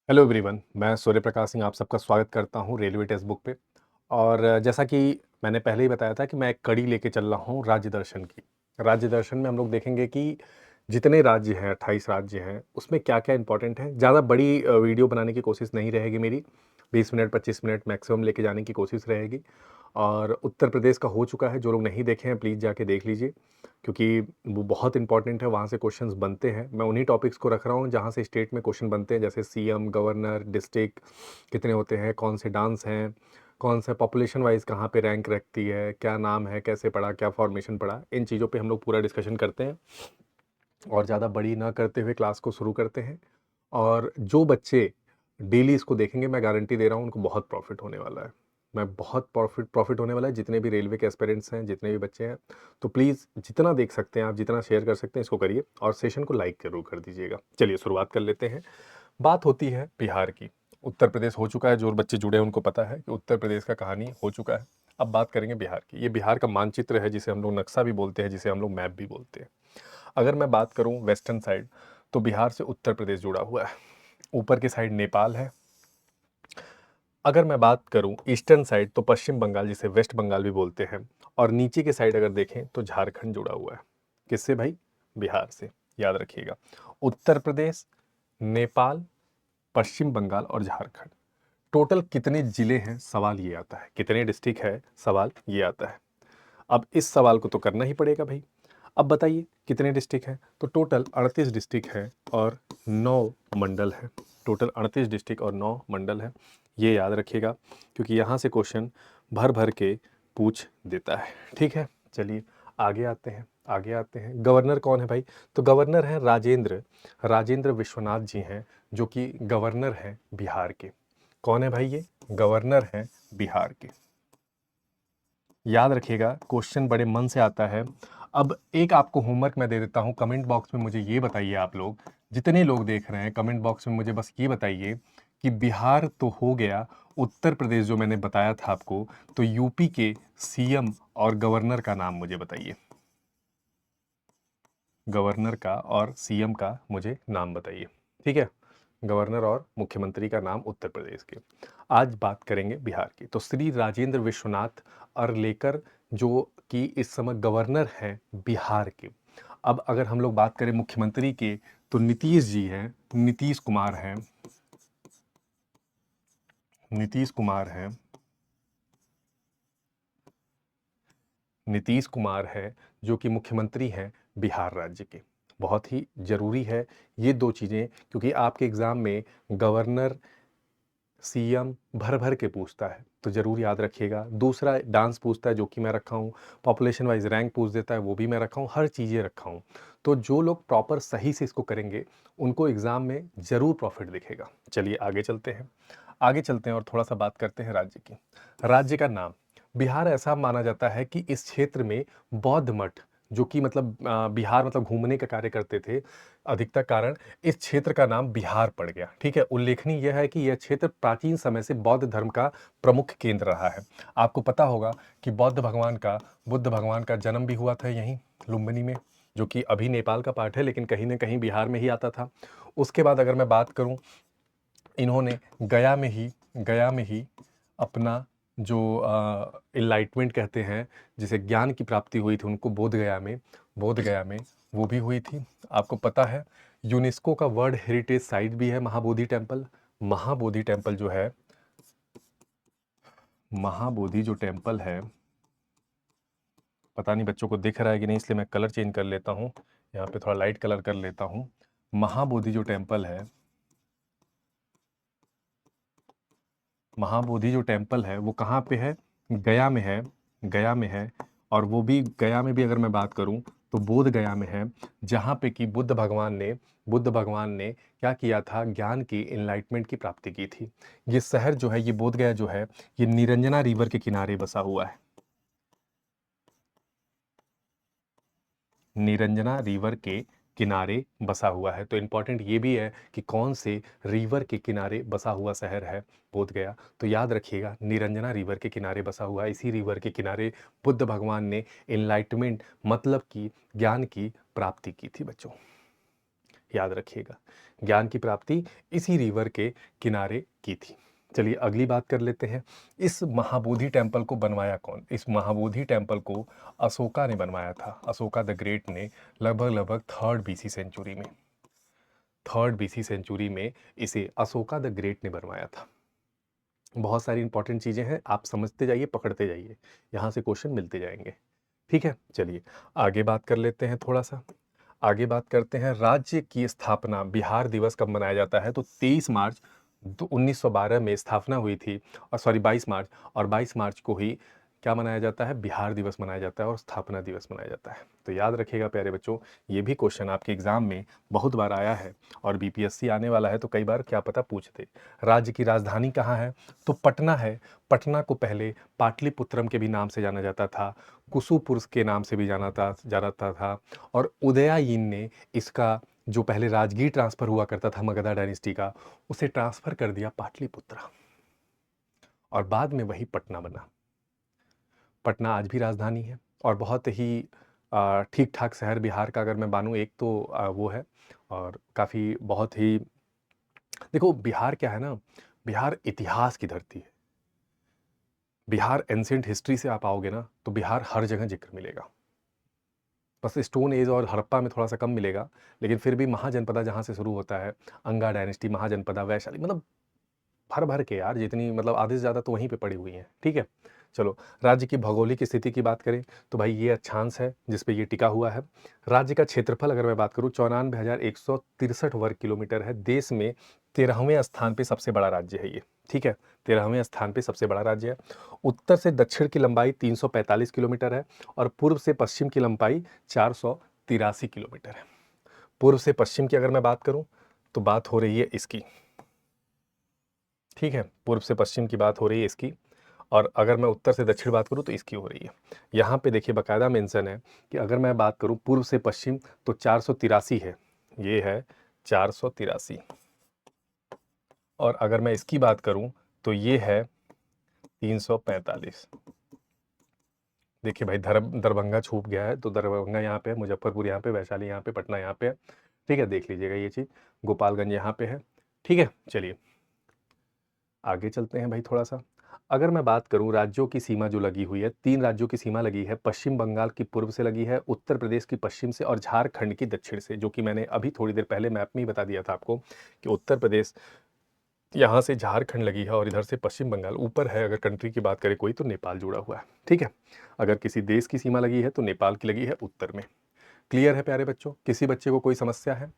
Hello everyone, मैं सूर्य प्रकाश सिंह आप सबका स्वागत करता हूं रेलवे टेक्स्ट बुक पे। और जैसा कि मैंने पहले ही बताया था कि मैं एक कड़ी लेके चल रहा हूं राज्य दर्शन की। राज्य दर्शन में हम लोग देखेंगे कि जितने राज्य हैं, 28 राज्य हैं, उसमें क्या-क्या इंपॉर्टेंट है। ज़्यादा बड़ी वीडियो बनाने की कोशिश नहीं रहेगी मेरी। 20 मिनट 25 मिनट मैक्सिमम लेके जाने की कोशिश रहेगी। और उत्तर प्रदेश का हो चुका है, जो लोग नहीं देखे हैं प्लीज़ जाके देख लीजिए, क्योंकि वो बहुत इंपॉर्टेंट है, वहाँ से क्वेश्चंस बनते हैं। मैं उन्हीं टॉपिक्स को रख रहा हूँ जहाँ से स्टेट में क्वेश्चन बनते हैं, जैसे सीएम, गवर्नर, डिस्ट्रिक्ट कितने होते हैं, कौन से डांस हैं, कौन सा पॉपुलेशन वाइज कहाँ पे रैंक रखती है, क्या नाम है, कैसे पढ़ा, क्या फॉर्मेशन पढ़ा, इन चीज़ों पे हम लोग पूरा डिस्कशन करते हैं। और ज़्यादा बड़ी ना करते हुए क्लास को शुरू करते हैं। और जो बच्चे डेली इसको देखेंगे, मैं गारंटी दे रहा हूँ उनको बहुत प्रॉफिट होने वाला है। मैं बहुत प्रॉफिट होने वाला है, जितने भी रेलवे के एस्पिरेंट्स हैं, जितने भी बच्चे हैं। तो प्लीज़ जितना देख सकते हैं आप, जितना शेयर कर सकते हैं इसको करिए, और सेशन को लाइक ज़रूर कर दीजिएगा। चलिए शुरुआत कर लेते हैं। बात होती है बिहार की। उत्तर प्रदेश हो चुका है, जो बच्चे जुड़े हैं उनको पता है कि उत्तर प्रदेश का कहानी हो चुका है। अब बात करेंगे बिहार की। ये बिहार का मानचित्र है, जिसे हम लोग नक्शा भी बोलते हैं, जिसे हम लोग मैप भी बोलते हैं। अगर मैं बात करूं वेस्टर्न साइड, तो बिहार से उत्तर प्रदेश जुड़ा हुआ है। ऊपर की साइड नेपाल है। अगर मैं बात करूं ईस्टर्न साइड, तो पश्चिम बंगाल, जिसे वेस्ट बंगाल भी बोलते हैं। और नीचे की साइड अगर देखें तो झारखंड जुड़ा हुआ है। किससे भाई? बिहार से। याद रखिएगा, उत्तर प्रदेश, नेपाल, पश्चिम बंगाल और झारखंड। टोटल कितने जिले हैं, सवाल ये आता है। कितने डिस्ट्रिक्ट है, सवाल ये आता है। अब इस सवाल को तो करना ही पड़ेगा भाई। अब बताइए कितने डिस्ट्रिक्ट हैं। तो टोटल 38 डिस्ट्रिक्ट है और 9 मंडल है। टोटल 38 डिस्ट्रिक्ट और 9 मंडल है। ये याद रखिएगा, क्योंकि यहाँ से क्वेश्चन भर भर के पूछ देता है। ठीक है, चलिए आगे आते हैं। आगे आते हैं, गवर्नर कौन है भाई? तो गवर्नर हैं राजेंद्र राजेंद्र विश्वनाथ जी हैं, जो कि गवर्नर हैं बिहार के। कौन है भाई ये? गवर्नर हैं बिहार के। याद रखिएगा, क्वेश्चन बड़े मन से आता है। अब एक आपको होमवर्क मैं दे देता हूँ। कमेंट बॉक्स में मुझे ये बताइए, आप लोग जितने लोग देख रहे हैं, कमेंट बॉक्स में मुझे बस ये बताइए कि बिहार तो हो गया, उत्तर प्रदेश जो मैंने बताया था आपको, तो यूपी के सीएम और गवर्नर का नाम मुझे बताइए। गवर्नर का और सीएम का मुझे नाम बताइए। ठीक है, गवर्नर और मुख्यमंत्री का नाम उत्तर प्रदेश के। आज बात करेंगे बिहार की। तो श्री राजेंद्र विश्वनाथ अर्लेकर, जो कि इस समय गवर्नर हैं बिहार के। अब अगर हम लोग बात करें मुख्यमंत्री के, तो नीतीश जी हैं, नीतीश कुमार हैं। नीतीश कुमार हैं। नीतीश कुमार है, जो कि मुख्यमंत्री हैं बिहार राज्य के। बहुत ही ज़रूरी है ये दो चीज़ें, क्योंकि आपके एग्ज़ाम में गवर्नर, सीएम भर भर के पूछता है, तो ज़रूर याद रखिएगा। दूसरा डांस पूछता है, जो कि मैं रखा हूँ। पॉपुलेशन वाइज रैंक पूछ देता है, वो भी मैं रखा हूँ। हर चीज़ें रखा हूँ। तो जो लोग प्रॉपर सही से इसको करेंगे, उनको एग्ज़ाम में ज़रूर प्रॉफिट दिखेगा। चलिए आगे चलते हैं। आगे चलते हैं और थोड़ा सा बात करते हैं राज्य की। राज्य का नाम। बिहार ऐसा माना जाता है कि इस क्षेत्र में बौद्ध मठ, जो कि मतलब बिहार मतलब घूमने का कार्य करते थे अधिकतर, कारण इस क्षेत्र का नाम बिहार पड़ गया। ठीक है, उल्लेखनीय यह है कि यह क्षेत्र प्राचीन समय से बौद्ध धर्म का प्रमुख केंद्र रहा है। आपको पता होगा कि बुद्ध भगवान का जन्म भी हुआ था यहीं लुम्बिनी में, जो कि अभी नेपाल का पार्ट है, लेकिन कहीं ना कहीं बिहार में ही आता था। उसके बाद अगर मैं बात करूं, इन्होंने गया में ही अपना जो इनलाइटमेंट कहते हैं, जिसे ज्ञान की प्राप्ति हुई थी उनको, बोध गया में वो भी हुई थी। आपको पता है यूनेस्को का वर्ल्ड हेरिटेज साइट भी है महाबोधि टेम्पल। महाबोधि टेम्पल जो है, महाबोधि जो टेम्पल है, पता नहीं बच्चों को दिख रहा है कि नहीं, इसलिए मैं कलर चेंज कर लेता हूँ। यहाँ पे थोड़ा लाइट कलर कर लेता हूँ। महाबोधि जो टेम्पल है, महाबोधि जो टेम्पल है वो कहाँ पे है? गया में है। गया में है। और वो भी गया में भी अगर मैं बात करूं, तो बोध गया में है, जहाँ पे कि बुद्ध भगवान ने क्या किया था? ज्ञान की, इनलाइटमेंट की प्राप्ति की थी। ये शहर जो है, ये बोध गया जो है, ये निरंजना रिवर के किनारे बसा हुआ है। निरंजना रिवर के किनारे बसा हुआ है। तो इंपॉर्टेंट ये भी है कि कौन से रिवर के किनारे बसा हुआ शहर है बोध गया। तो याद रखिएगा, निरंजना रिवर के किनारे बसा हुआ है। इसी रिवर के किनारे बुद्ध भगवान ने एनलाइटमेंट मतलब कि ज्ञान की प्राप्ति की थी बच्चों। याद रखिएगा। ज्ञान की प्राप्ति इसी रिवर के किनारे की थी। चलिए अगली बात कर लेते हैं। इस महाबोधि टेम्पल को बनवाया कौन? इस महाबोधि टेम्पल को अशोका ने बनवाया था। अशोका द ग्रेट ने लगभग 3rd बीसी सेंचुरी में, 3rd बीसी सेंचुरी में इसे अशोका द ग्रेट ने बनवाया था। बहुत सारी इंपॉर्टेंट चीज़ें हैं, आप समझते जाइए, पकड़ते जाइए, यहाँ से क्वेश्चन मिलते जाएंगे। ठीक है, चलिए आगे बात कर लेते हैं। थोड़ा सा आगे बात करते हैं। राज्य की स्थापना बिहार दिवस कब मनाया जाता है? तो 23 मार्च 1912 में स्थापना हुई थी, और सॉरी 22 मार्च, और 22 मार्च को ही क्या मनाया जाता है? बिहार दिवस मनाया जाता है और स्थापना दिवस मनाया जाता है। तो याद रखिएगा प्यारे बच्चों, ये भी क्वेश्चन आपके एग्जाम में बहुत बार आया है, और बीपीएससी आने वाला है तो कई बार क्या पता पूछते। राज्य की राजधानी कहाँ है? तो पटना है। पटना को पहले पाटलिपुत्रम के भी नाम से जाना जाता था, कुसुपुर के नाम से भी जाना था, और उदयायन ने इसका जो पहले राजगीर ट्रांसफर हुआ करता था मगधा डायनेस्टी का, उसे ट्रांसफर कर दिया पाटलिपुत्र, और बाद में वही पटना बना। पटना आज भी राजधानी है, और बहुत ही ठीक ठाक शहर बिहार का अगर मैं मानूँ एक तो वो है, और काफ़ी बहुत ही, देखो बिहार क्या है ना, बिहार इतिहास की धरती है। बिहार एंशिएंट हिस्ट्री से आप आओगे ना तो बिहार हर जगह जिक्र मिलेगा। बस स्टोन एज और हड़प्पा में थोड़ा सा कम मिलेगा, लेकिन फिर भी महाजनपदा जहाँ से शुरू होता है, अंगा डायनेस्टी, महाजनपदा, वैशाली, मतलब भर भर के यार, जितनी मतलब आधे से ज़्यादा तो वहीं पे पड़ी हुई हैं। ठीक है, चलो राज्य की भौगोलिक स्थिति की बात करें तो भाई ये अक्षांश है जिस पे ये टिका हुआ है। राज्य का क्षेत्रफल अगर मैं बात करूँ 94,163 वर्ग किलोमीटर है। देश में 13वें स्थान पे सबसे बड़ा राज्य है ये। ठीक है, 13वें स्थान पे सबसे बड़ा राज्य है। उत्तर से दक्षिण की लंबाई 345 किलोमीटर है, और पूर्व से पश्चिम की लंबाई 483 किलोमीटर है। पूर्व से पश्चिम की अगर मैं बात करूं तो बात हो रही है इसकी। ठीक है, पूर्व से पश्चिम की बात हो रही है इसकी, और अगर मैं उत्तर से दक्षिण बात करूं तो इसकी हो रही है। यहाँ पे देखिए बाकायदा मेंशन है कि अगर मैं बात करूं पूर्व से पश्चिम तो 483 है, ये है 483, और अगर मैं इसकी बात करूं तो ये है 345। देखिए भाई दरभंगा छूट गया है, तो दरभंगा यहाँ पे है, मुजफ्फरपुर यहाँ पे, वैशाली यहाँ पे, पटना यहाँ पे है। ठीक है, देख लीजिएगा ये चीज़, गोपालगंज यहाँ पे है। ठीक है, चलिए आगे चलते हैं भाई थोड़ा सा। अगर मैं बात करूं राज्यों की सीमा जो लगी हुई है, 3 राज्यों की सीमा लगी है। पश्चिम बंगाल की पूर्व से लगी है, उत्तर प्रदेश की पश्चिम से, और झारखंड की दक्षिण से, जो कि मैंने अभी थोड़ी देर पहले मैप में ही बता दिया था आपको कि उत्तर प्रदेश यहाँ से झारखंड लगी है, और इधर से पश्चिम बंगाल। ऊपर है अगर कंट्री की बात करें कोई तो नेपाल जुड़ा हुआ है। ठीक है, अगर किसी देश की सीमा लगी है तो नेपाल की लगी है उत्तर में। क्लियर है प्यारे बच्चों? किसी बच्चे को कोई समस्या है?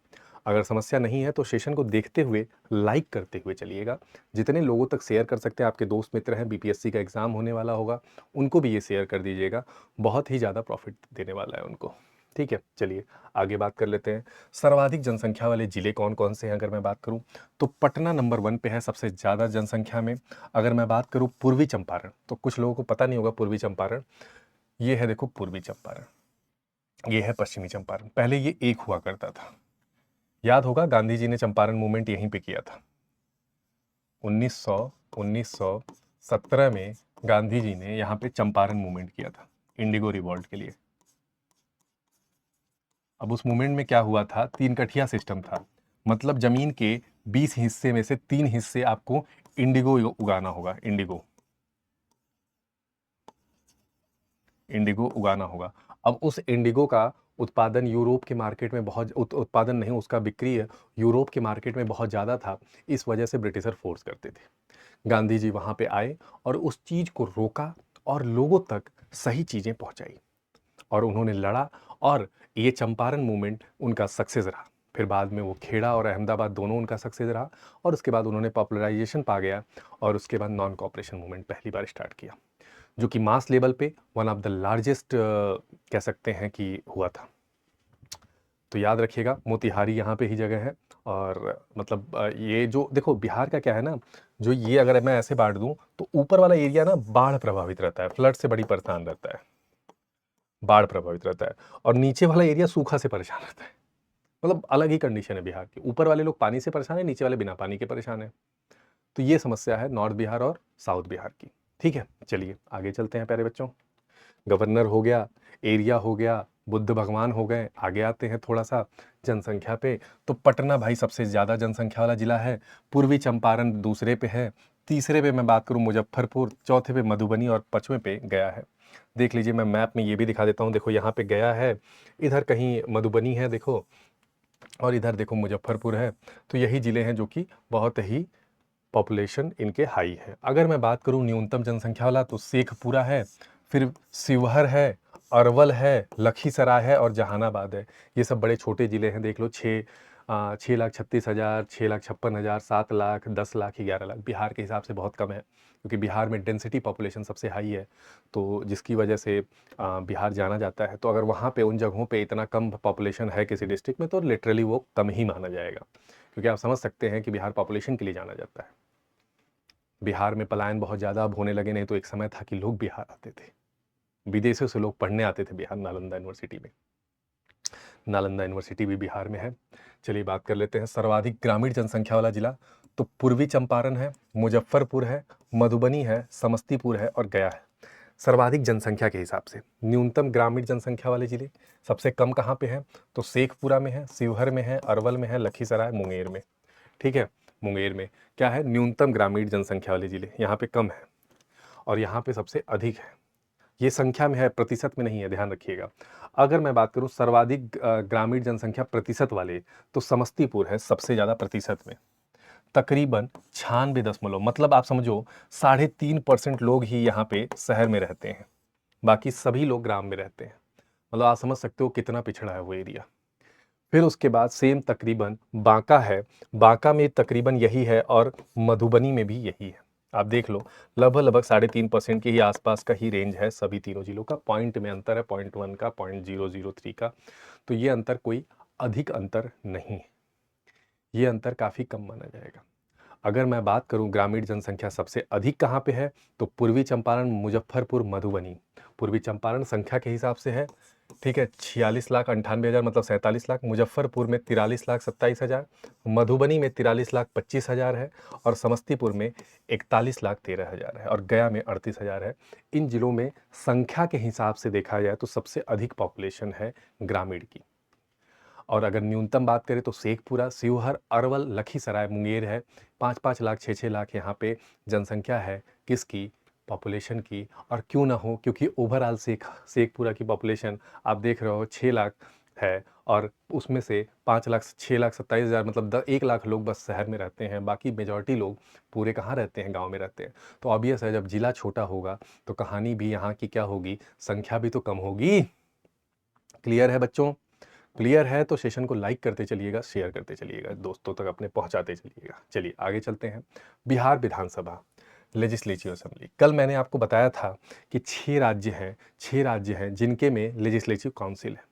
अगर समस्या नहीं है तो सेशन को देखते हुए, लाइक करते हुए चलिएगा। जितने लोगों तक शेयर कर सकते हैं, आपके दोस्त मित्र हैं, बीपीएससी का एग्जाम होने वाला होगा, उनको भी ये शेयर कर दीजिएगा, बहुत ही ज़्यादा प्रॉफिट देने वाला है उनको। ठीक है, चलिए आगे बात कर लेते हैं। सर्वाधिक जनसंख्या वाले जिले कौन कौन से हैं? अगर मैं बात करूं तो पटना नंबर 1 पे है सबसे ज़्यादा जनसंख्या में। अगर मैं बात करूं पूर्वी चंपारण, तो कुछ लोगों को पता नहीं होगा पूर्वी चंपारण, ये है देखो पूर्वी चंपारण, ये है पश्चिमी चंपारण। पहले ये एक हुआ करता था, याद होगा गांधी जी ने चंपारण मूवमेंट यहीं पे किया था। 1917 में गांधी जी ने यहाँ पे चंपारण मूवमेंट किया था इंडिगो रिवॉल्ट के लिए। अब उस मूवमेंट में क्या हुआ था, 3 कठिया सिस्टम था, मतलब जमीन के 20 हिस्से में से 3 हिस्से आपको इंडिगो उगाना होगा। इंडिगो उगाना होगा। अब उस इंडिगो का उत्पादन यूरोप के मार्केट में बहुत, उत्पादन नहीं, उसका बिक्री है यूरोप के मार्केट में बहुत ज़्यादा था। इस वजह से ब्रिटिशर फोर्स करते थे। गांधी जी वहाँ पे आए और उस चीज़ को रोका और लोगों तक सही चीज़ें पहुँचाई, और उन्होंने लड़ा, और ये चंपारण मूवमेंट उनका सक्सेस रहा। फिर बाद में वो खेड़ा और अहमदाबाद दोनों उनका सक्सेस रहा, और उसके बाद उन्होंने पॉपुलराइजेशन पा गया, और उसके बाद नॉन कॉपरेशन मूवमेंट पहली बार स्टार्ट किया, जो कि मास लेवल पे वन ऑफ द लार्जेस्ट कह सकते हैं कि हुआ था। तो याद रखिएगा मोतिहारी यहाँ पे ही जगह है। और मतलब ये जो देखो बिहार का क्या है ना, जो ये अगर मैं ऐसे बांट दूं तो ऊपर वाला एरिया ना बाढ़ प्रभावित रहता है, फ्लड से बड़ी परेशान रहता है, बाढ़ प्रभावित रहता है, और नीचे वाला एरिया सूखा से परेशान रहता है। मतलब अलग ही कंडीशन है बिहार की, ऊपर वाले लोग पानी से परेशान है, नीचे वाले बिना पानी के परेशान है। तो ये समस्या है नॉर्थ बिहार और साउथ बिहार की। ठीक है, चलिए आगे चलते हैं प्यारे बच्चों। गवर्नर हो गया, एरिया हो गया, बुद्ध भगवान हो गए। आगे आते हैं थोड़ा सा जनसंख्या पे, तो पटना भाई सबसे ज़्यादा जनसंख्या वाला जिला है। पूर्वी चंपारण दूसरे पे है। तीसरे पे मैं बात करूँ मुजफ्फरपुर, चौथे पे मधुबनी और पाँचवें पे गया है। देख लीजिए, मैं मैप में ये भी दिखा देता हूँ। देखो यहाँ पे गया है, इधर कहीं मधुबनी है देखो, और इधर देखो मुजफ्फरपुर है। तो यही ज़िले हैं जो कि बहुत ही पॉपुलेशन इनके हाई है। अगर मैं बात करूं न्यूनतम जनसंख्या वाला, तो शेखपुरा है, फिर शिवहर है, अरवल है, लखीसराय है और जहानाबाद है। ये सब बड़े छोटे ज़िले हैं। देख लो, 6,36,000, 6,56,000, 7 लाख, 10 लाख, 11 लाख। बिहार के हिसाब से बहुत कम है, क्योंकि बिहार में डेंसिटी पॉपुलेशन सबसे हाई है, तो जिसकी वजह से बिहार जाना जाता है। तो अगर वहाँ पे उन जगहों पे इतना कम पॉपुलेशन है किसी डिस्ट्रिक्ट में, तो लिटरली वो कम ही माना जाएगा, क्योंकि आप समझ सकते हैं कि बिहार पॉपुलेशन के लिए जाना जाता है। बिहार में पलायन बहुत ज़्यादा अब होने लगे, नहीं तो एक समय था कि लोग बिहार आते थे, विदेशों से लोग पढ़ने आते थे बिहार। नालंदा यूनिवर्सिटी में, नालंदा यूनिवर्सिटी भी बिहार में है। चलिए बात कर लेते हैं सर्वाधिक ग्रामीण जनसंख्या वाला जिला। तो पूर्वी चंपारण है, मुजफ्फरपुर है, मधुबनी है, समस्तीपुर है और गया है। सर्वाधिक जनसंख्या के हिसाब से न्यूनतम ग्रामीण जनसंख्या वाले जिले सबसे कम कहाँ पे हैं? तो शेखपुरा में है, शिवहर में है, अरवल में है, लखीसराय, मुंगेर में। ठीक है, मुंगेर में क्या है? न्यूनतम ग्रामीण जनसंख्या वाले जिले, यहाँ पे कम है और यहाँ पे सबसे अधिक है। ये संख्या में है, प्रतिशत में नहीं है, ध्यान रखिएगा। अगर मैं बात करूँ सर्वाधिक ग्रामीण जनसंख्या प्रतिशत वाले, तो समस्तीपुर है सबसे ज़्यादा प्रतिशत में, तकरीबन 96 दशमलव, मतलब आप समझो 3.5% लोग ही यहाँ पे शहर में रहते हैं, बाकी सभी लोग ग्राम में रहते हैं। मतलब आप समझ सकते हो कितना पिछड़ा है वो एरिया। फिर उसके बाद सेम तकरीबन बांका है, बांका में तकरीबन यही है और मधुबनी में भी यही है। आप देख लो, लगभग लगभग 3.5% के ही आसपास का ही रेंज है सभी तीनों जिलों का। पॉइंट में अंतर है, 0.1 का, 0.003 का। तो ये अंतर कोई अधिक अंतर नहीं है, ये अंतर काफ़ी कम माना जाएगा। अगर मैं बात करूं ग्रामीण जनसंख्या सबसे अधिक कहाँ पे है, तो पूर्वी चंपारण, मुजफ्फरपुर, मधुबनी। पूर्वी चंपारण संख्या के हिसाब से है, ठीक है, 46,98,000, मतलब 47 लाख। मुजफ्फरपुर में 43,27,000, मधुबनी में 43,25,000 है और समस्तीपुर में 41,13,000 है और गया में 38,000 है। इन जिलों में संख्या के हिसाब से देखा जाए तो सबसे अधिक पॉपुलेशन है ग्रामीण की। और अगर न्यूनतम बात करें तो शेखपुरा, शिवहर, अरवल, लखीसराय, मुंगेर है। 5-5 लाख, 6-6 लाख यहाँ पे जनसंख्या है किसकी? पॉपुलेशन की। और क्यों ना हो, क्योंकि ओवरऑल शेखपुरा की पॉपुलेशन आप देख रहे हो 6 लाख है और उसमें से 5 लाख, 6,27,000, मतलब 1 लाख लोग बस शहर में रहते हैं, बाकी मेजॉरिटी लोग पूरे कहाँ रहते हैं? गांव में रहते हैं। तो ऑब्वियस है, जब जिला छोटा होगा तो कहानी भी यहाँ की क्या होगी? संख्या भी तो कम होगी। क्लियर है बच्चों? क्लियर है तो सेशन को लाइक करते चलिएगा, शेयर करते चलिएगा, दोस्तों तक अपने पहुंचाते चलिएगा। चलिए आगे चलते हैं। बिहार विधानसभा, लेजिस्लेटिव असेंबली। कल मैंने आपको बताया था कि 6 राज्य हैं जिनके में लेजिस्लेटिव काउंसिल है।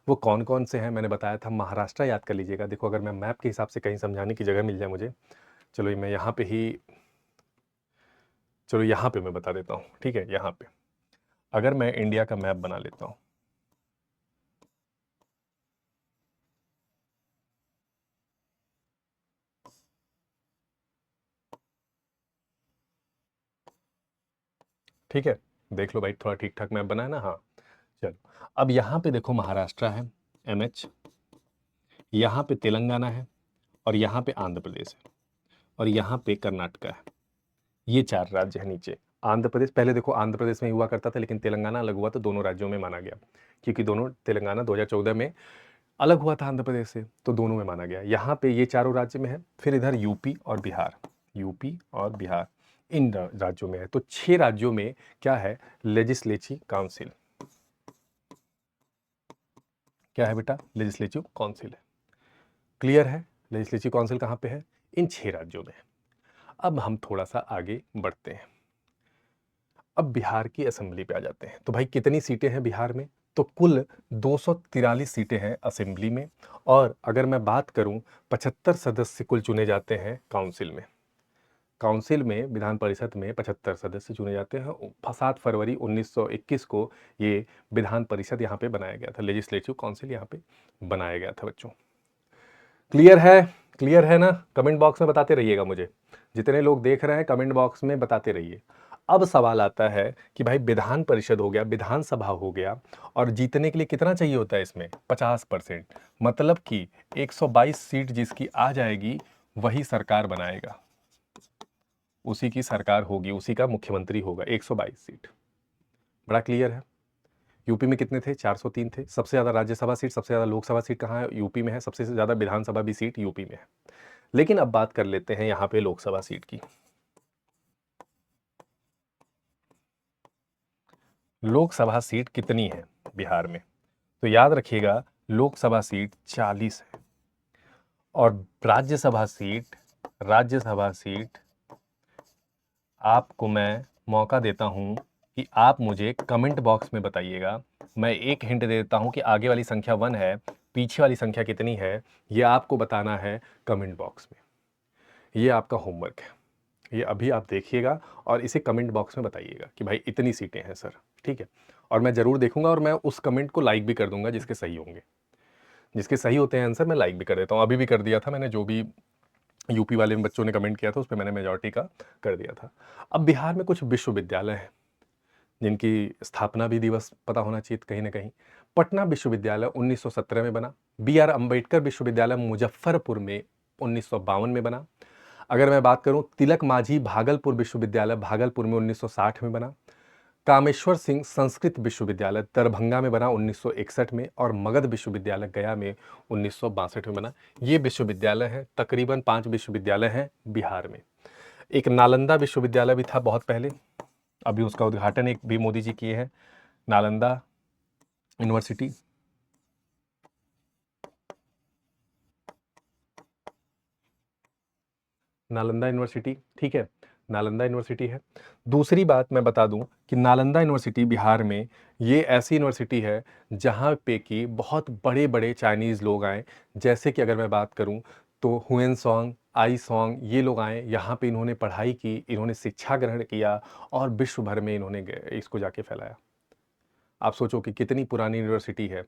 वो कौन कौन से हैं मैंने बताया था। महाराष्ट्र याद कर लीजिएगा। देखो, अगर मैं मैप के हिसाब से कहीं समझाने की जगह मिल जाए मुझे, चलो मैं यहाँ पे ही, चलो यहाँ पे मैं बता देता हूँ। ठीक है, यहाँ पे अगर मैं इंडिया का मैप बना लेता हूँ, ठीक है, देख लो भाई, थोड़ा ठीक ठाक मैप बना है ना? हाँ, चलो अब यहाँ पे देखो, महाराष्ट्र है MH, यहाँ पे तेलंगाना है और यहाँ पे आंध्र प्रदेश है और यहाँ पे कर्नाटका है। ये 4 राज्य हैं नीचे। आंध्र प्रदेश, पहले देखो आंध्र प्रदेश में हुआ करता था, लेकिन तेलंगाना अलग हुआ तो दोनों राज्यों में माना गया, क्योंकि दोनों, तेलंगाना 2014 में अलग हुआ था आंध्र प्रदेश से, तो दोनों में माना गया। यहाँ पे ये चारों राज्य में है। फिर इधर यूपी और बिहार, यूपी और बिहार इन राज्यों में है। तो 6 राज्यों में क्या है? Legislative council. क्या है बेटा? लेजिस्लेटिव काउंसिल है। क्लियर है? लेजिस्लेटिव काउंसिल कहाँ पे है? इन 6 राज्यों में है। अब हम थोड़ा सा आगे बढ़ते हैं। अब बिहार की असेंबली पे आ जाते हैं। तो भाई कितनी सीटें हैं बिहार में? तो कुल 243 सीटें हैं असेंबली में। और अगर मैं बात करूं, 75 सदस्य कुल चुने जाते हैं काउंसिल में। काउंसिल में, विधान परिषद में 75 सदस्य चुने जाते हैं। 7 फरवरी 1921 को ये विधान परिषद यहाँ पे बनाया गया था, लेजिस्लेटिव काउंसिल यहाँ पे बनाया गया था बच्चों। क्लियर है? क्लियर है ना? कमेंट बॉक्स में बताते रहिएगा मुझे। जितने लोग देख रहे हैं कमेंट बॉक्स में बताते रहिए। अब सवाल आता है कि भाई विधान परिषद हो गया, विधानसभा हो गया, और जीतने के लिए कितना चाहिए होता है इसमें? 50%। मतलब कि 122 सीट जिसकी आ जाएगी वही सरकार बनाएगा, उसी की सरकार होगी, उसी का मुख्यमंत्री होगा। 122 सीट, बड़ा क्लियर है। यूपी में कितने थे? 403 थे। सबसे ज़्यादा राज्यसभा सीट, सबसे ज़्यादा लोकसभा सीट कहाँ है? यूपी में है। सबसे ज़्यादा विधानसभा भी सीट यूपी में है। लेकिन अब बात कर लेते हैं यहाँ पे लोकसभा सीट की। लोकसभा सीट कितनी है बिहार में? तो याद रखिएगा, लोकसभा सीट 40 है। और राज्यसभा सीट आपको मैं मौका देता हूं कि आप मुझे कमेंट बॉक्स में बताइएगा। मैं एक हिंट दे देता हूं कि आगे वाली संख्या 1 है, पीछे वाली संख्या कितनी है, ये आपको बताना है कमेंट बॉक्स में। ये आपका होमवर्क है, ये अभी आप देखिएगा और इसे कमेंट बॉक्स में बताइएगा कि भाई इतनी सीटें हैं सर, ठीक है। और मैं ज़रूर देखूंगा और मैं उस कमेंट को लाइक भी कर दूंगा जिसके सही होंगे। जिसके सही होते हैं आंसर मैं लाइक भी कर देता हूँ। अभी भी कर दिया था मैंने, जो भी यूपी वाले बच्चों ने कमेंट किया था उस पर मैंने मेजॉरिटी का कर दिया था। अब बिहार में कुछ विश्वविद्यालय हैं जिनकी स्थापना भी दिवस पता होना चाहिए कहीं ना कहीं। पटना विश्वविद्यालय 1917 में बना। BR अम्बेडकर विश्वविद्यालय मुजफ्फरपुर में 1952 में बना। अगर मैं बात करूं, तिलक मांझी भागलपुर विश्वविद्यालय भागलपुर में 1960 में बना। कामेश्वर सिंह संस्कृत विश्वविद्यालय दरभंगा में बना 1961 में। और मगध विश्वविद्यालय गया में 1962 में बना। ये विश्वविद्यालय हैं, तकरीबन 5 विश्वविद्यालय हैं बिहार में। एक नालंदा विश्वविद्यालय भी था बहुत पहले, अभी उसका उद्घाटन एक भी मोदी जी किए हैं, नालंदा यूनिवर्सिटी। नालंदा यूनिवर्सिटी, ठीक है, नालंदा यूनिवर्सिटी है। दूसरी बात मैं बता दूं कि नालंदा यूनिवर्सिटी बिहार में ये ऐसी यूनिवर्सिटी है जहाँ पे कि बहुत बड़े बड़े चाइनीज़ लोग आए। जैसे कि अगर मैं बात करूं तो हुएन सॉन्ग, आई सॉन्ग, ये लोग आए यहाँ पे, इन्होंने पढ़ाई की, इन्होंने शिक्षा ग्रहण किया और विश्व भर में इन्होंने इसको जाके फैलाया। आप सोचो कि कितनी पुरानी यूनिवर्सिटी है।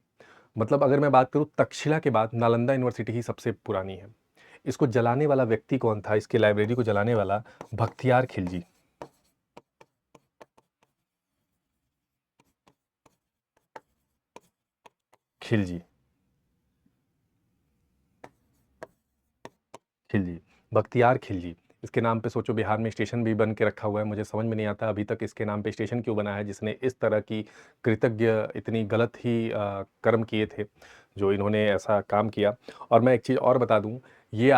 मतलब अगर मैं बात करूं, तक्षशिला के बाद नालंदा यूनिवर्सिटी ही सबसे पुरानी है। इसको जलाने वाला व्यक्ति कौन था? इसके लाइब्रेरी को जलाने वाला बख्तियार खिलजी। खिलजी, खिलजी, बख्तियार खिलजी। इसके नाम पे सोचो बिहार में स्टेशन भी बन के रखा हुआ है। मुझे समझ में नहीं आता अभी तक इसके नाम पे स्टेशन क्यों बना है, जिसने इस तरह की कृतज्ञ, इतनी गलत ही कर्म किए थे जो इन्होंने ऐसा काम किया। और मैं एक चीज़ और बता दूं, ये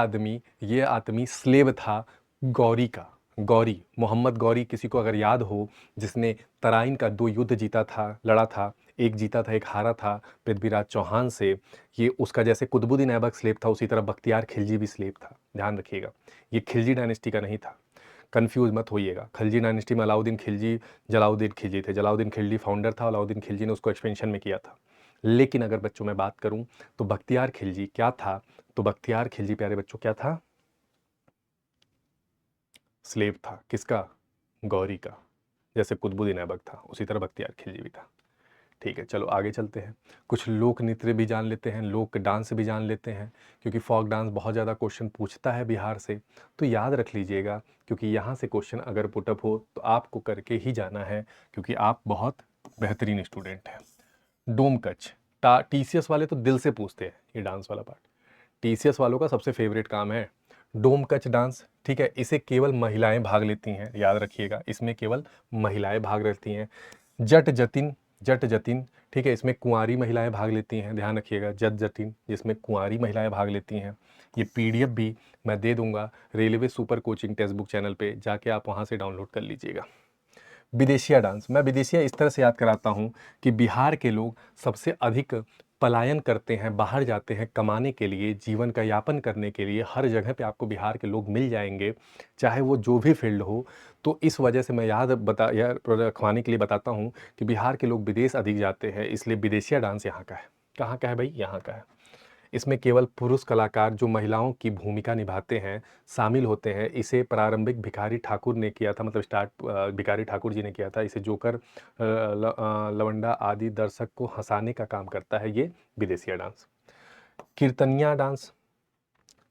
आदमी स्लेव था गौरी का। गौरी, मोहम्मद गौरी, किसी को अगर याद हो, जिसने तराइन का 2 युद्ध जीता था, लड़ा था, एक जीता था एक हारा था पृथ्वीराज चौहान से। ये उसका जैसे कुतुबुद्दीन ऐबक स्लेब था, उसी तरह बख्तियार खिलजी भी स्लेब था, ध्यान रखिएगा। ये खिलजी डायनेस्टी का नहीं था, कंफ्यूज मत होइएगा। खिलजी डायनेस्टी में अलाउद्दीन खिलजी, जलाउद्दीन खिलजी थे। जलाउद्दीन खिलजी फाउंडर था, अलाउद्दीन खिलजी ने उसको एक्सपेंशन में किया था। लेकिन अगर बच्चों मैं बात करूं तो बख्तियार खिलजी क्या था? तो बख्तियार खिलजी प्यारे बच्चों क्या था? स्लेव था। किसका? गौरी का। जैसे कुतुबुद्दीन ऐबक था उसी तरह बख्तियार खिलजी भी था। ठीक है, चलो आगे चलते हैं। कुछ लोक नृत्य भी जान लेते हैं, लोक डांस भी जान लेते हैं, क्योंकि फोक डांस बहुत ज़्यादा क्वेश्चन पूछता है बिहार से। तो याद रख लीजिएगा, क्योंकि यहाँ से क्वेश्चन अगर पुटअप हो तो आपको करके ही जाना है, क्योंकि आप बहुत बेहतरीन स्टूडेंट हैं। डोमकच, TCS वाले तो दिल से पूछते हैं ये डांस वाला पार्ट। TCS वालों का सबसे फेवरेट काम है डोमकच डांस, ठीक है। इसे केवल महिलाएं भाग लेती हैं, याद रखिएगा, इसमें केवल महिलाएं भाग लेती हैं। जट जतिन, जट जतिन, ठीक है, इसमें कुंवारी महिलाएं भाग लेती हैं, ध्यान रखिएगा। जट जतिन जिसमें कुंवारी महिलाएं भाग लेती हैं। ये PDF भी मैं दे दूंगा railway super coaching text book channel पे, जाके आप वहाँ से डाउनलोड कर लीजिएगा। विदेशिया डांस, मैं विदेशिया इस तरह से याद कराता हूँ कि बिहार के लोग सबसे अधिक पलायन करते हैं, बाहर जाते हैं कमाने के लिए, जीवन का यापन करने के लिए। हर जगह पे आपको बिहार के लोग मिल जाएंगे, चाहे वो जो भी फील्ड हो। तो इस वजह से मैं याद रखवाने के लिए बताता हूँ कि बिहार के लोग विदेश अधिक जाते हैं, इसलिए विदेशिया डांस यहाँ का है। कहाँ का है भाई? यहाँ का है। इसमें केवल पुरुष कलाकार जो महिलाओं की भूमिका निभाते हैं शामिल होते हैं। इसे प्रारंभिक भिखारी ठाकुर ने किया था, मतलब स्टार्ट भिखारी ठाकुर जी ने किया था। इसे जोकर, लवंडा आदि दर्शक को हंसाने का काम करता है ये विदेशिया dance. कीर्तनिया dance,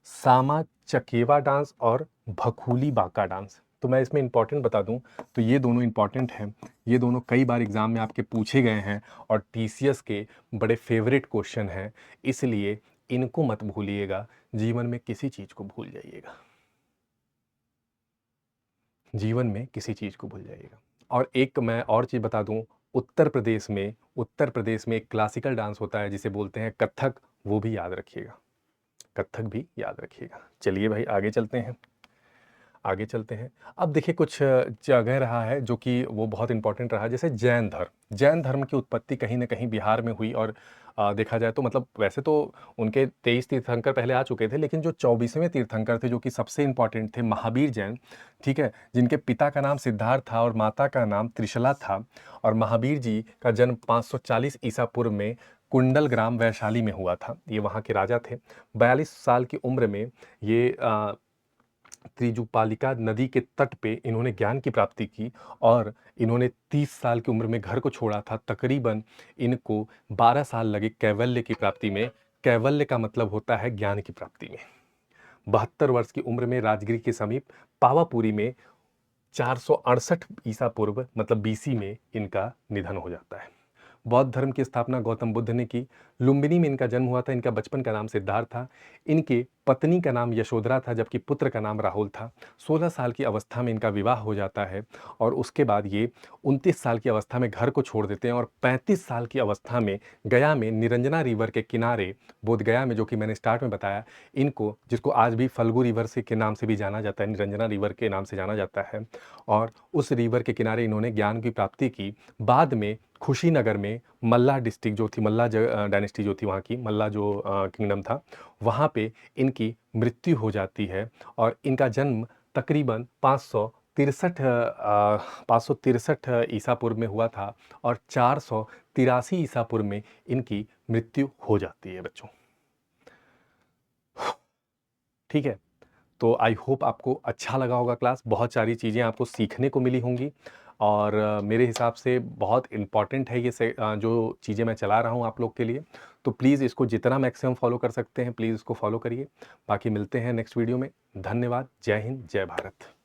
Sama Chakeva dance और भखूली बाका डांस। तो मैं इसमें इम्पॉर्टेंट बता दूं तो ये दोनों इम्पॉर्टेंट हैं, ये दोनों कई बार एग्ज़ाम में आपके पूछे गए हैं और टीसीएस के बड़े फेवरेट क्वेश्चन हैं, इसलिए इनको मत भूलिएगा, जीवन में किसी चीज़ को भूल जाइएगा, जीवन में किसी चीज़ को भूल जाइएगा। और एक मैं और चीज़ बता दूं, उत्तर प्रदेश में एक क्लासिकल डांस होता है जिसे बोलते हैं कथक, वो भी याद रखिएगा, कथक भी याद रखिएगा। चलिए भाई आगे चलते हैं, आगे चलते हैं। अब देखिए कुछ जगह रहा है जो कि वो बहुत इंपॉर्टेंट रहा, जैसे जैन धर्म की उत्पत्ति कहीं न कहीं बिहार में हुई और देखा जाए तो मतलब वैसे तो उनके 23 तीर्थंकर पहले आ चुके थे, लेकिन जो 24वें तीर्थंकर थे जो कि सबसे इम्पॉर्टेंट थे, महावीर जैन, ठीक है? जिनके पिता का नाम सिद्धार्थ था और माता का नाम त्रिशला था, और महावीर जी का जन्म 540 ईसा पूर्व में कुंडल ग्राम वैशाली में हुआ था। ये वहाँ के राजा थे। 42 साल की उम्र में ये त्रिजुपालिका नदी के तट पे इन्होंने ज्ञान की प्राप्ति की और इन्होंने 30 साल की उम्र में घर को छोड़ा था। तकरीबन इनको 12 साल लगे कैवल्य की प्राप्ति में। कैवल्य का मतलब होता है ज्ञान की प्राप्ति में। 72 वर्ष की उम्र में राजगिर के समीप पावापुरी में 468 ईसा पूर्व मतलब बीसी में इनका निधन हो जाता है। बौद्ध धर्म की स्थापना गौतम बुद्ध ने की। लुम्बिनी में इनका जन्म हुआ था। इनका बचपन का नाम सिद्धार्थ था। इनके पत्नी का नाम यशोधरा था, जबकि पुत्र का नाम राहुल था। 16 साल की अवस्था में इनका विवाह हो जाता है और उसके बाद ये 29 साल की अवस्था में घर को छोड़ देते हैं और 35 साल की अवस्था में गया में निरंजना रिवर के किनारे, बोधगया में, जो कि मैंने स्टार्ट में बताया, इनको, जिसको आज भी फल्गु रिवर से के नाम से भी जाना जाता है, निरंजना रिवर के नाम से जाना जाता है, और उस रिवर के किनारे इन्होंने ज्ञान की प्राप्ति की। बाद में खुशीनगर में मल्ला डिस्ट्रिक्ट जो थी, मल्ला डायनेस्टी जो थी, वहाँ की मल्ला जो किंगडम था, वहाँ पे इनकी मृत्यु हो जाती है और इनका जन्म तकरीबन 563 ईसा पूर्व में हुआ था और 483 ईसा पूर्व में इनकी मृत्यु हो जाती है बच्चों। ठीक है, तो आई होप आपको अच्छा लगा होगा क्लास, बहुत सारी चीज़ें आपको सीखने को मिली होंगी और मेरे हिसाब से बहुत इम्पॉर्टेंट है ये जो चीज़ें मैं चला रहा हूँ आप लोग के लिए। तो प्लीज़ इसको जितना मैक्सिमम फॉलो कर सकते हैं प्लीज़ इसको फॉलो करिए। बाकी मिलते हैं नेक्स्ट वीडियो में। धन्यवाद। जय हिंद, जय भारत।